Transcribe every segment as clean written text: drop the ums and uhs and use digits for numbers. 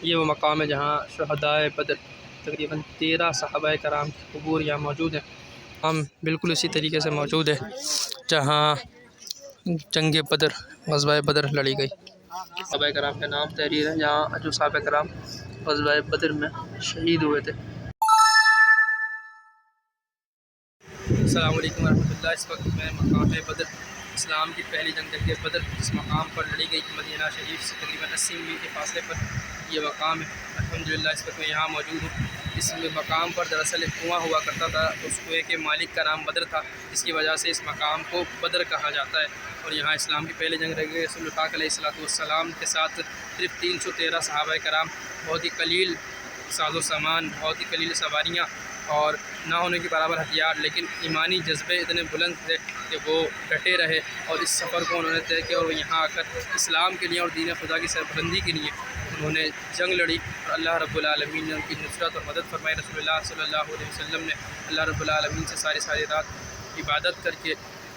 یہ وہ مقام ہے جہاں شہدائے بدر تقریباً 13 صحابہ کرام کی قبور یہاں موجود ہیں۔ ہم بالکل اسی طریقے سے موجود ہے جہاں جنگ بدر غزوہ بدر لڑی گئی۔ صحابہ کرام کے نام تحریر ہے جہاں جو صحابہ کرام غزوہ بدر میں شہید ہوئے تھے۔ السلام علیکم ورحمۃ اللہ۔ اس وقت میں مقام بدر، اسلام کی پہلی جنگ بدر جس مقام پر لڑی گئی مدینہ شریف سے تقریباً 80 میل کے فاصلے پر یہ مقام ہے۔ الحمدللہ اس وقت میں یہاں موجود ہوں۔ اس مقام پر دراصل ایک کنواں ہوا کرتا تھا، اس کنویں کے مالک کا نام بدر تھا، جس کی وجہ سے اس مقام کو بدر کہا جاتا ہے۔ اور یہاں اسلام کی پہلی جنگ لڑی گئی۔ رسول پاک علیہ السلام کے ساتھ صرف 313 صحابہ کرام، بہت ہی قلیل ساز و سامان، بہت ہی قلیل سواریاں اور نہ ہونے کے برابر ہتھیار، لیکن ایمانی جذبے اتنے بلند تھے کہ وہ ڈٹے رہے اور اس سفر کو انہوں نے طے کیا، اور وہ یہاں آ کر اسلام کے لیے اور دین خدا کی سربلندی کے لیے انہوں نے جنگ لڑی، اور اللہ رب العالمین نے ان کی نصرت اور مدد فرمائی۔ رسول اللہ صلی اللہ علیہ وسلم نے اللہ رب العالمین سے ساری رات عبادت کر کے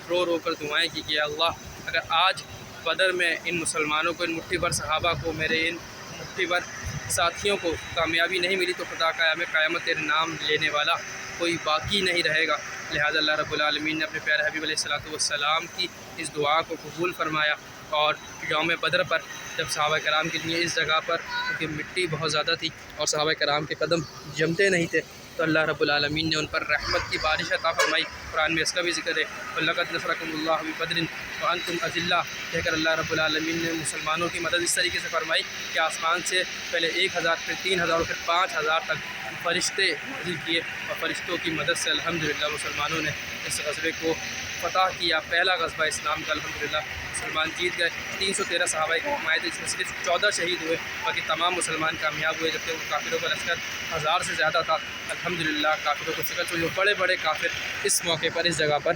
رو رو کر دعائیں کی کہ اللہ اگر آج بدر میں ان مسلمانوں کو، ان مٹھی بھر صحابہ کو، میرے ان مٹھی بھر ساتھیوں کو کامیابی نہیں ملی تو خدا قیامت تیرے نام لینے والا کوئی باقی نہیں رہے گا۔ لہٰذا اللہ رب العالمین نے اپنے پیارے حبیب علیہ السلام کی اس دعا کو قبول فرمایا، اور یوم بدر پر جب صحابہ کرام کے لیے اس جگہ پر کیونکہ مٹی بہت زیادہ تھی اور صحابہ کرام کے قدم جمتے نہیں تھے، تو اللہ رب العالمین نے ان پر رحمت کی بارش عطا فرمائی۔ قرآن میں اس کا بھی ذکر ہے، وَلَقَدْ نَصَرَكُمُ اللَّهُ بِبَدْرٍ وَأَنْتُمْ أَذِلَّةٌ، کہہ کر اللہ رب العالمین نے مسلمانوں کی مدد اس طریقے سے فرمائی کہ آسمان سے پہلے 1000، پھر 3000 اور پھر 5000 تک فرشتے نازل کیے، اور فرشتوں کی مدد سے الحمدللہ مسلمانوں نے اس غزوے کو فتح کیا۔ پہلا غزوہ اسلام کا الحمدللہ مسلمان جیت گئے۔ 313 صحابہ کرام آئے تھے، جس میں صرف 14 شہید ہوئے، باقی تمام مسلمان کامیاب ہوئے، جبکہ وہ کافروں کا لشکر 1000 سے زیادہ تھا۔ الحمدللہ کافروں کو شکست ہوئی، بڑے بڑے کافر اس موقع پر اس جگہ پر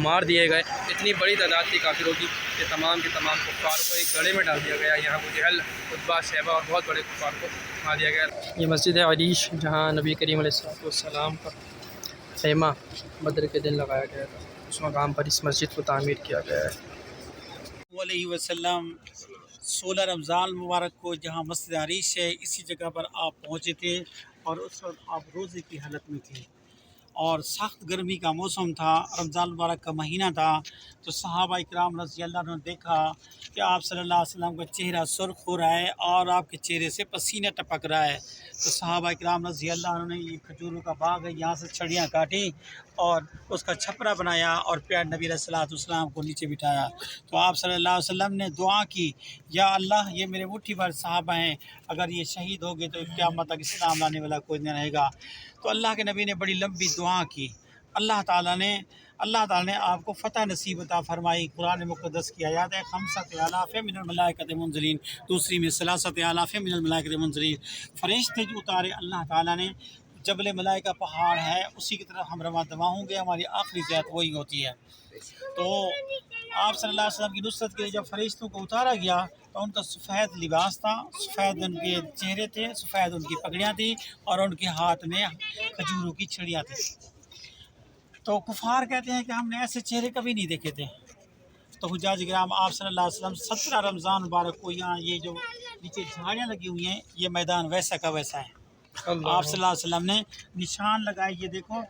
مار دیے گئے۔ اتنی بڑی تعداد تھی کافروں کی کہ تمام کے تمام کفار کو ایک گڑھے میں ڈال دیا گیا۔ یہاں ابو جہل، عتبہ، شیبہ اور بہت بڑے کفار کو مار دیا گیا۔ یہ مسجد عریش جہاں نبی کریم علیہ السلام کا خیمہ بدر کے دن لگایا گیا تھا، اس مقام پر اس مسجد کو تعمیر کیا گیا ہے۔ علیہ وسلم 16 رمضان مبارک کو جہاں مسجد عریش ہے اسی جگہ پر آپ پہنچے تھے، اور اس وقت آپ روزے کی حالت میں تھے اور سخت گرمی کا موسم تھا، رمضان مبارک کا مہینہ تھا۔ تو صحابہ اکرام رضی اللہ عنہ نے دیکھا کہ آپ صلی اللہ علیہ وسلم کا چہرہ سرخ ہو رہا ہے اور آپ کے چہرے سے پسینہ ٹپک رہا ہے۔ تو صحابہ اکرام رضی اللہ عنہ نے یہ کھجوروں کا باغ ہے یہاں سے چھڑیاں کاٹی اور اس کا چھپرا بنایا اور پیارے نبی علیہ السلام کو نیچے بٹھایا۔ تو آپ صلی اللہ علیہ وسلم نے دعا کی، یا اللہ یہ میرے مٹھی بھر صحابہ ہیں، اگر یہ شہید ہو گئے تو قیامت تک اسلام لانے والا کوئی نہیں رہے گا۔ تو اللہ کے نبی نے بڑی لمبی دعا کی، اللہ تعالیٰ نے آپ کو فتح نصیب عطا فرمائی۔ قرآن مقدس کی آیات ہے، 5,000 من الملائکۃ منزلین، دوسری میں 3,000 من الملائکۃ منزلین، فرشتے جو اتارے اللہ تعالیٰ نے۔ جبل ملائکہ پہاڑ ہے، اسی کی طرف ہم رواں دواں ہوں گے، ہماری آخری ذات وہی ہوتی ہے۔ تو آپ صلی اللہ علیہ وسلم کی نصرت کے لیے جب فرشتوں کو اتارا گیا تو ان کا سفید لباس تھا، سفید ان کے چہرے تھے، سفید ان کی پگڑیاں تھیں، اور ان کے ہاتھ میں کھجوروں کی چھڑیاں تھیں۔ تو کفار کہتے ہیں کہ ہم نے ایسے چہرے کبھی نہیں دیکھے تھے۔ تو حجاج کرام آپ صلی اللہ علیہ وسلم 17 رمضان مبارک کو یہاں یہ جو نیچے جھاڑیاں لگی ہوئی ہیں، یہ میدان ویسا کا ویسا ہے۔ آپ صلی اللہ علیہ وسلم نے نشان لگائے، یہ دیکھو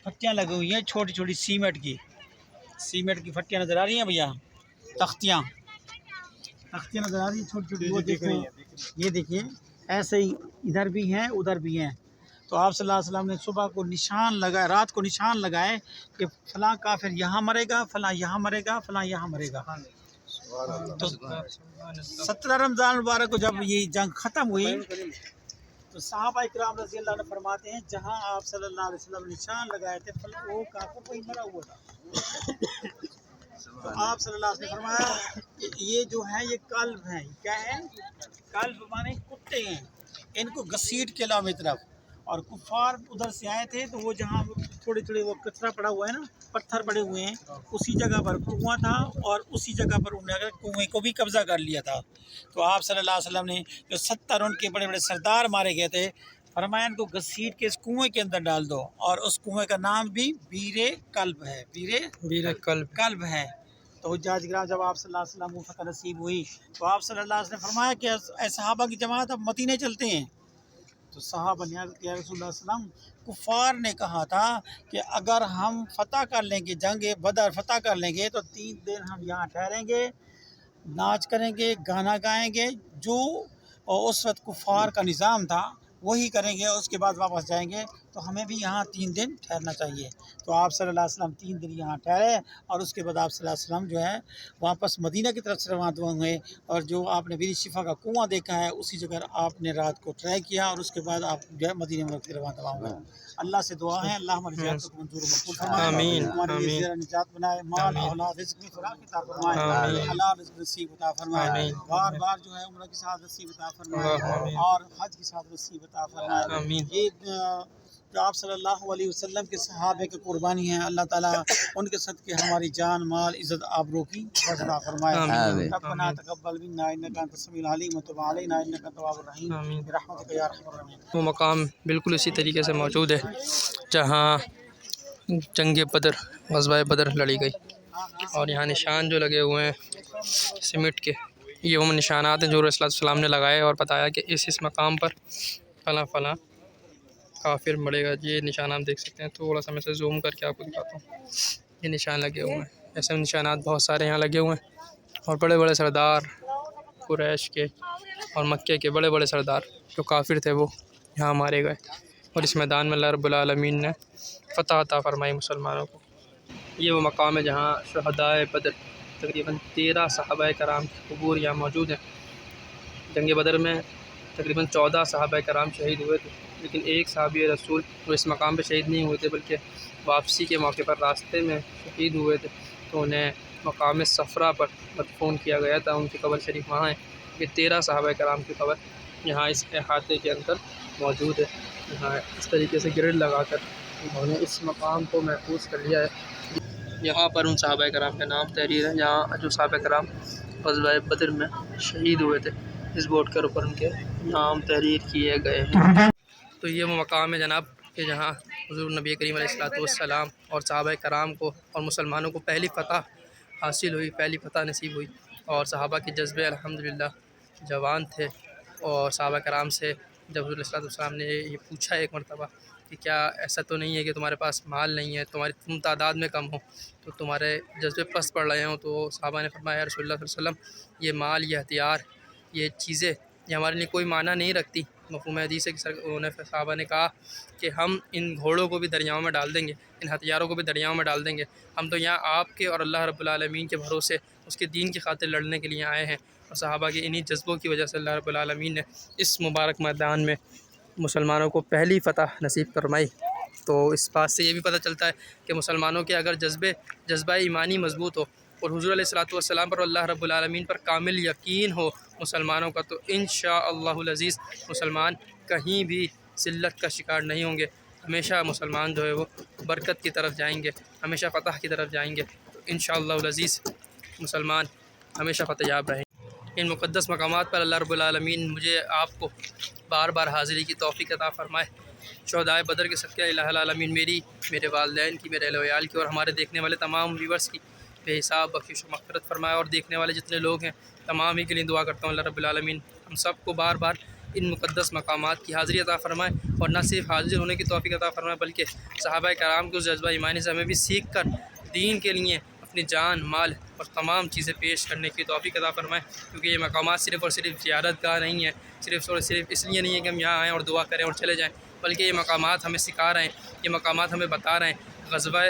پھٹیاں لگی ہوئی ہیں چھوٹی چھوٹی سیمنٹ کی پھٹیاں نظر آ رہی ہیں بھیا، تختیاں نظر آ رہی ہیں چھوٹی چھوٹی، وہ دیکھیں، یہ دیکھیے ایسے ہی ادھر بھی ہیں ادھر بھی ہیں۔ تو آپ صلی اللہ علیہ وسلم نے صبح کو نشان لگائے، رات کو نشان لگائے کہ فلاں کافر یہاں مرے گا، فلاں یہاں مرے گا، فلاں یہاں مرے گا۔ تو 17 رمضان مبارک کو جب یہ جنگ ختم ہوئی تو صحابہ اکرام رضی اللہ عنہ فرماتے ہیں جہاں آپ صلی اللہ علیہ وسلم نشان لگائے تھے وہ کافر کوئی مرا ہوا تھا۔ تو آپ صلی اللہ علیہ وسلم نے فرمایا کہ یہ جو ہے یہ کلب ہیں۔ کیا ہے؟ کلب مانے کتے ہیں، ان کو گھسیٹ کے لاؤ میری طرف۔ اور کفار ادھر سے آئے تھے تو وہ جہاں تھوڑے تھوڑے وہ کچرا پڑا ہوا ہے نا، پتھر پڑے ہوئے ہیں، اسی جگہ پر کنواں تھا اور اسی جگہ پر انہوں نے کنویں کو بھی قبضہ کر لیا تھا۔ تو آپ صلی اللہ علیہ وسلم نے جو 70 ان کے بڑے بڑے سردار مارے گئے تھے، فرمایا ان کو گھسیٹ کے اس کنویں کے اندر ڈال دو، اور اس کنویں کا نام بھی بیر کلب ہے، بیر کلب ہے۔ تو حجاج کرام جب آپ صلی اللہ علیہ وسلم کو فتح نصیب ہوئی تو آپ صلی اللہ علیہ وسلم نے فرمایا کہ اے صحابہ کی جماعت اب مدینے چلتے ہیں. تو صحابہ نے عرض کیا رسول اللہ صلی اللہ علیہ وسلم کفار نے کہا تھا کہ اگر ہم فتح کر لیں گے، جنگ بدر فتح کر لیں گے تو 3 دن ہم یہاں ٹھہریں گے، ناچ کریں گے، گانا گائیں گے، جو اس وقت کفار کا نظام تھا وہی کریں گے، اس کے بعد واپس جائیں گے. تو ہمیں بھی یہاں 3 دن ٹھہرنا چاہیے. تو آپ صلی اللہ علیہ وسلم 3 دن یہاں ٹھہرے اور اس کے بعد آپ صلی اللہ علیہ وسلم جو ہے واپس مدینہ کی طرف سے روانہ ہوئے. اور جو آپ نے بیر شفا کا کنواں دیکھا ہے اسی جگہ آپ نے رات کو ٹرائی کیا اور اس کے بعد آپ جو ہے مدینہ منورہ کی روانہ ہوئے. اللہ سے دعا ہے اللہ ہماری زیارت کو منظور و مقبول فرمائے، آمین ہمارے لیے آمین زیرہ نجات بنائے، مال اولاد رزق میں فراخ عطا فرمائے، آمین حلال رزق نصیب عطا فرمائے، آمین بار بار جو ہے عمرہ کی سعادت نصیب عطا فرمائے آمین اور حج کی سعادت نصیب عطا فرمائے. آمین یہ جو آپ صلی اللہ علیہ وسلم کے صحابہ کی قربانی ہیں، اللہ تعالیٰ ان کے صدقے ہماری جان مال عزت آبرو کی حفاظت عطا فرمائے. آمین ربنا تقبل منا انک انت السمیع العلیم وتب علینا انک انت التواب الرحیم آمین. برحمتک یا ارحم الراحمین. وہ مقام بالکل اسی طریقے سے موجود ہے جہاں جنگ بدر غزوہ بدر لڑی گئی، اور یہاں نشان جو لگے ہوئے ہیں سیمٹ کے، یہ وہ نشانات ہیں جو رسول اللہ صلی اللہ علیہ وسلم نے لگائے اور بتایا کہ اس مقام پر فلاں فلاں کافر مڑے گا. یہ نشان آپ دیکھ سکتے ہیں، تھوڑا سا میں سے زوم کر کے آپ کو دکھاتا ہوں. یہ نشان لگے ہوئے ہیں، ایسے نشانات بہت سارے یہاں لگے ہوئے ہیں، اور بڑے بڑے سردار قریش کے اور مکے کے بڑے بڑے سردار جو کافر تھے وہ یہاں مارے گئے، اور اس میدان میں اللہ رب العالمین نے فتح عطا فرمائی مسلمانوں کو. یہ وہ مقام ہے جہاں شہدائے بدر تقریباً 13 صحابہ کرام کی قبور یہاں موجود ہیں. جنگ بدر میں تقریباً 14 صحابہ کرام شہید ہوئے تھے، لیکن ایک صحابی رسول وہ اس مقام پہ شہید نہیں ہوئے تھے بلکہ واپسی کے موقع پر راستے میں شہید ہوئے تھے، تو انہیں مقام صفرا پر مدفون کیا گیا تھا. ان کی قبر شریف وہاں ہے. یہ 13 صحابہ کرام کی قبر یہاں اس احاطے کے اندر موجود ہے. یہاں اس طریقے سے گرڈ لگا کر انہوں نے اس مقام کو محفوظ کر لیا ہے. یہاں پر ان صحابہ کرام کا نام تحریر ہے جہاں جو صحابہ کرام غزوہ بدر میں شہید ہوئے تھے، اس بورڈ کے اوپر ان کے نام تحریر کیے گئے ہیں. تو یہ وہ مقام ہے جناب کہ جہاں حضور نبی کریم علیہ الصلوۃ والسلام اور صحابہ کرام کو اور مسلمانوں کو پہلی فتح حاصل ہوئی، پہلی فتح نصیب ہوئی. اور صحابہ کے جذبے الحمدللہ جوان تھے، اور صحابہ کرام سے جب حضور علیہ الصلوۃ والسلام نے یہ پوچھا ایک مرتبہ کہ کیا ایسا تو نہیں ہے کہ تمہارے پاس مال نہیں ہے، تم تعداد میں کم ہو تو تمہارے جذبے پست پڑ رہے ہوں، تو صحابہ نے فرمایا یا رسول اللہ صلی اللہ علیہ وسلم یہ مال، یہ ہتھیار، یہ چیزیں یہ ہمارے لیے کوئی معنی نہیں رکھتی. مفہوم حدیث ہے کہ انہوں نے صحابہ نے کہا کہ ہم ان گھوڑوں کو بھی دریاؤں میں ڈال دیں گے، ان ہتھیاروں کو بھی دریاؤں میں ڈال دیں گے، ہم تو یہاں آپ کے اور اللہ رب العالمین کے بھروسے اس کے دین کی خاطر لڑنے کے لیے آئے ہیں. اور صحابہ کے انہی جذبوں کی وجہ سے اللہ رب العالمین نے اس مبارک میدان میں مسلمانوں کو پہلی فتح نصیب فرمائی. تو اس بات سے یہ بھی پتہ چلتا ہے کہ مسلمانوں کے اگر جذبہ ایمانی مضبوط ہو اور حضور علیہ الصلوۃ والسلام پر اللہ رب العالمین پر کامل یقین ہو مسلمانوں کا، تو انشاءاللہ العزیز مسلمان کہیں بھی ذلت کا شکار نہیں ہوں گے. ہمیشہ مسلمان جو ہے وہ برکت کی طرف جائیں گے، ہمیشہ فتح کی طرف جائیں گے. تو انشاءاللہ العزیز مسلمان ہمیشہ فتح یاب رہیں. ان مقدس مقامات پر اللہ رب العالمین مجھے آپ کو بار بار حاضری کی توفیق عطا فرمائے. شہدائے بدر کے صدقے الہ العالمین میری، میرے والدین کی، میرے اہل و عیال کی اور ہمارے دیکھنے والے تمام ویورز کی بے حساب بخشش و مغفرت فرمائے. اور دیکھنے والے جتنے لوگ ہیں تمام ہی کے لیے دعا کرتا ہوں اللہ رب العالمین ہم سب کو بار بار ان مقدس مقامات کی حاضری عطا فرمائے، اور نہ صرف حاضر ہونے کی توفیق عطا فرمائے بلکہ صحابہ کرام کے اس جذبہ ایمانی سے ہمیں بھی سیکھ کر دین کے لیے اپنی جان مال اور تمام چیزیں پیش کرنے کی توفیق عطا فرمائے. کیونکہ یہ مقامات صرف اور صرف زیارت گاہ نہیں ہے، صرف اور صرف اس لیے نہیں ہے کہ ہم یہاں آئیں اور دعا کریں اور چلے جائیں، بلکہ یہ مقامات ہمیں سکھا رہے ہیں، یہ مقامات ہمیں بتا رہے ہیں. غزوہ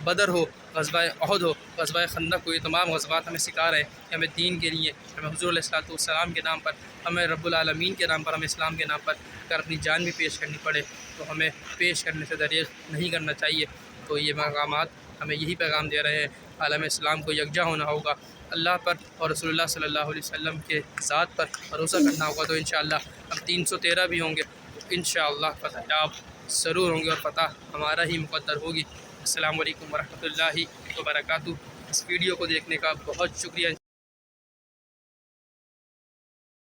بدر ہو، غزوہ احد ہو، غزوہ خندق ہو، یہ تمام غزوات ہمیں سکھا رہے ہیں کہ ہمیں دین کے لیے، ہمیں حضور علیہ الصلوۃ والسلام کے نام پر، ہمیں رب العالمین کے نام پر، ہمیں اسلام کے نام پر اگر اپنی جان بھی پیش کرنی پڑے تو ہمیں پیش کرنے سے دریغ نہیں کرنا چاہیے. تو یہ مقامات ہمیں یہی پیغام دے رہے ہیں، عالم اسلام کو یکجا ہونا ہوگا، اللہ پر اور رسول اللہ صلی اللہ علیہ وسلم کے ذات پر بھروسہ کرنا ہوگا. تو انشاءاللہ ہم 313 بھی ہوں گے تو انشاءاللہ فتح یاب ضرور ہوں گے اور فتح ہمارا ہی مقدر ہوگی. السلام علیکم ورحمۃ اللہ وبرکاتہ. اس ویڈیو کو دیکھنے کا بہت شکریہ.